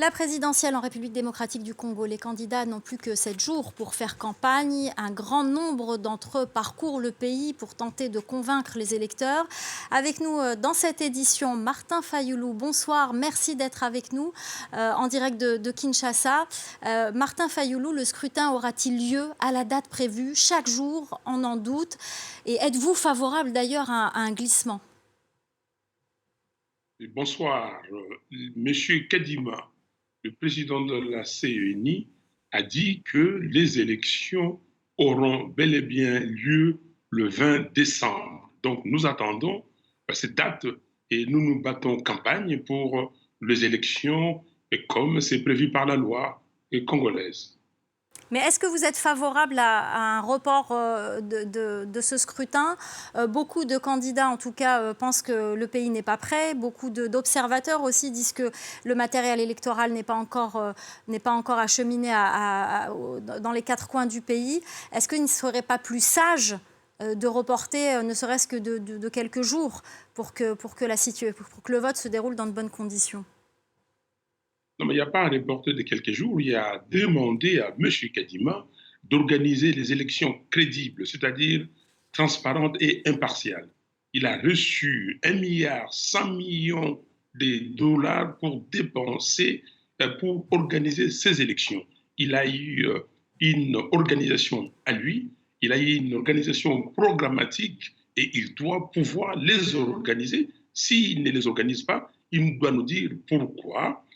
La présidentielle en République démocratique du Congo, les candidats n'ont plus que 7 jours pour faire campagne. Un grand nombre d'entre eux parcourent le pays pour tenter de convaincre les électeurs. Avec nous dans cette édition, Martin Fayoulou. Bonsoir, merci d'être avec nous en direct de Kinshasa. Martin Fayoulou, le scrutin aura-t-il lieu à la date prévue? Chaque jour, on en doute. Et êtes-vous favorable d'ailleurs à un glissement? Bonsoir. Monsieur Kadima, le président de la CENI, a dit que les élections auront bel et bien lieu le 20 décembre. Donc nous attendons cette date et nous nous battons campagne pour les élections comme c'est prévu par la loi congolaise. Mais est-ce que vous êtes favorable à un report de ce scrutin? Beaucoup de candidats, en tout cas, pensent que le pays n'est pas prêt. Beaucoup d'observateurs aussi disent que le matériel électoral n'est pas encore acheminé dans les 4 coins du pays. Est-ce qu'il ne serait pas plus sage de reporter, ne serait-ce que de quelques jours, pour que le vote se déroule dans de bonnes conditions? Non, mais il n'y a pas un reporter de quelques jours. Il a demandé à M. Kadima d'organiser les élections crédibles, c'est-à-dire transparentes et impartiales. Il a reçu 1,1 milliard de dollars pour dépenser, pour organiser ces élections. Il a eu une organisation à lui, il a eu une organisation programmatique et il doit pouvoir les organiser. S'il ne les organise pas, il doit nous dire pourquoi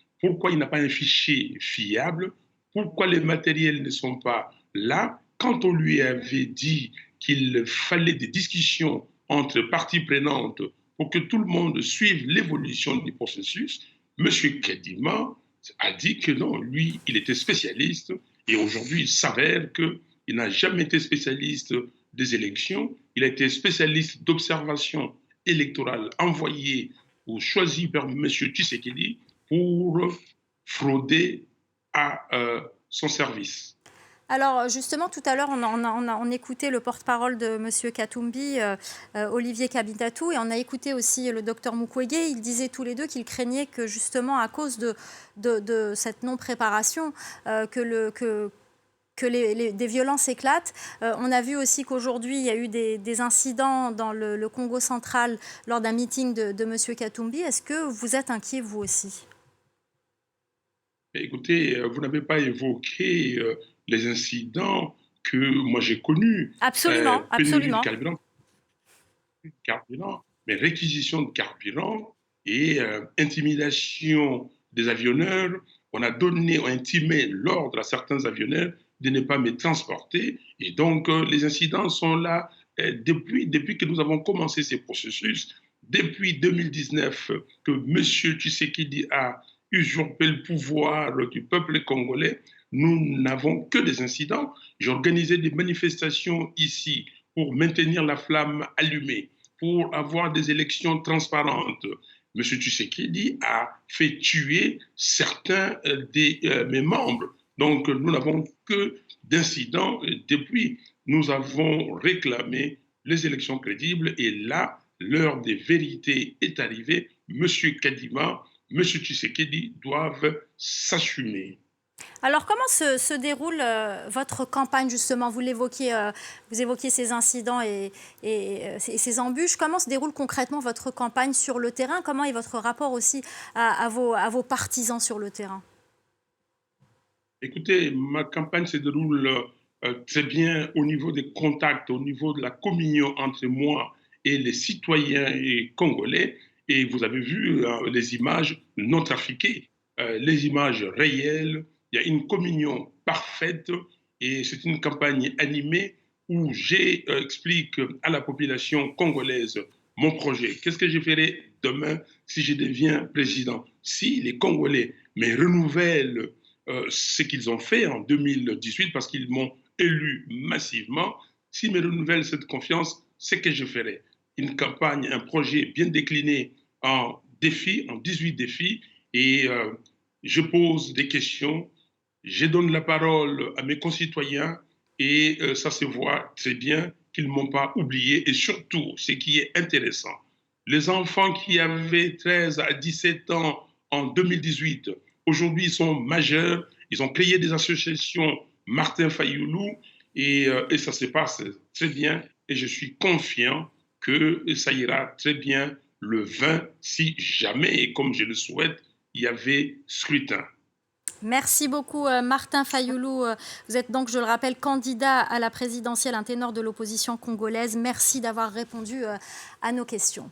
il n'a pas un fichier fiable, pourquoi les matériels ne sont pas là. Quand on lui avait dit qu'il fallait des discussions entre parties prenantes pour que tout le monde suive l'évolution du processus, M. Kedima a dit que non, lui, il était spécialiste et aujourd'hui, il s'avère qu'il n'a jamais été spécialiste des élections, il a été spécialiste d'observation électorale envoyé ou choisi par M. Tshisekedi pour frauder à son service. Alors justement, tout à l'heure, on écoutait le porte-parole de M. Katumbi, Olivier Kabitatou, et on a écouté aussi le docteur Mukwege. Ils disaient tous les deux qu'ils craignaient que justement à cause de cette non-préparation, des violences éclatent. On a vu aussi qu'aujourd'hui, il y a eu des incidents dans le Congo central lors d'un meeting de M. Katumbi. Est-ce que vous êtes inquiet, vous aussi? Écoutez, vous n'avez pas évoqué les incidents que moi j'ai connus. Absolument, Pénurie de absolument. carburant, mais réquisition de carburant et intimidation des avionneurs. On a intimé l'ordre à certains avionneurs de ne pas me transporter. Et donc, les incidents sont là depuis que nous avons commencé ces processus, depuis 2019 que M. Tshisekedi a usurpé le pouvoir du peuple congolais. Nous n'avons que des incidents. J'ai organisé des manifestations ici pour maintenir la flamme allumée, pour avoir des élections transparentes. M. Tshisekedi a fait tuer certains de mes membres. Donc, nous n'avons que d'incidents. Depuis, nous avons réclamé les élections crédibles et là, l'heure des vérités est arrivée. M. Kadima, M. Tshisekedi doivent s'assumer. Alors, comment se déroule votre campagne, justement? Vous évoquiez ces incidents et ces embûches. Comment se déroule concrètement votre campagne sur le terrain? Comment est votre rapport aussi à vos partisans sur le terrain? Écoutez, ma campagne se déroule très bien au niveau des contacts, au niveau de la communion entre moi et les citoyens congolais. Et vous avez vu les images non trafiquées, les images réelles. Il y a une communion parfaite et c'est une campagne animée où j'explique à la population congolaise mon projet. Qu'est-ce que je ferai demain si je deviens président? Si les Congolais me renouvellent ce qu'ils ont fait en 2018 parce qu'ils m'ont élu massivement. S'ils me renouvellent cette confiance, c'est que je ferai une campagne, un projet bien décliné en défis, en 18 défis, et je pose des questions, je donne la parole à mes concitoyens, et ça se voit très bien qu'ils ne m'ont pas oublié, et surtout, ce qui est intéressant, les enfants qui avaient 13 à 17 ans en 2018 Aujourd'hui, ils sont majeurs. Ils ont créé des associations Martin Fayoulou et ça se passe très bien. Et je suis confiant que ça ira très bien le 20 si jamais, et comme je le souhaite, il y avait scrutin. Merci beaucoup, Martin Fayoulou. Vous êtes donc, je le rappelle, candidat à la présidentielle, un ténor de l'opposition congolaise. Merci d'avoir répondu à nos questions.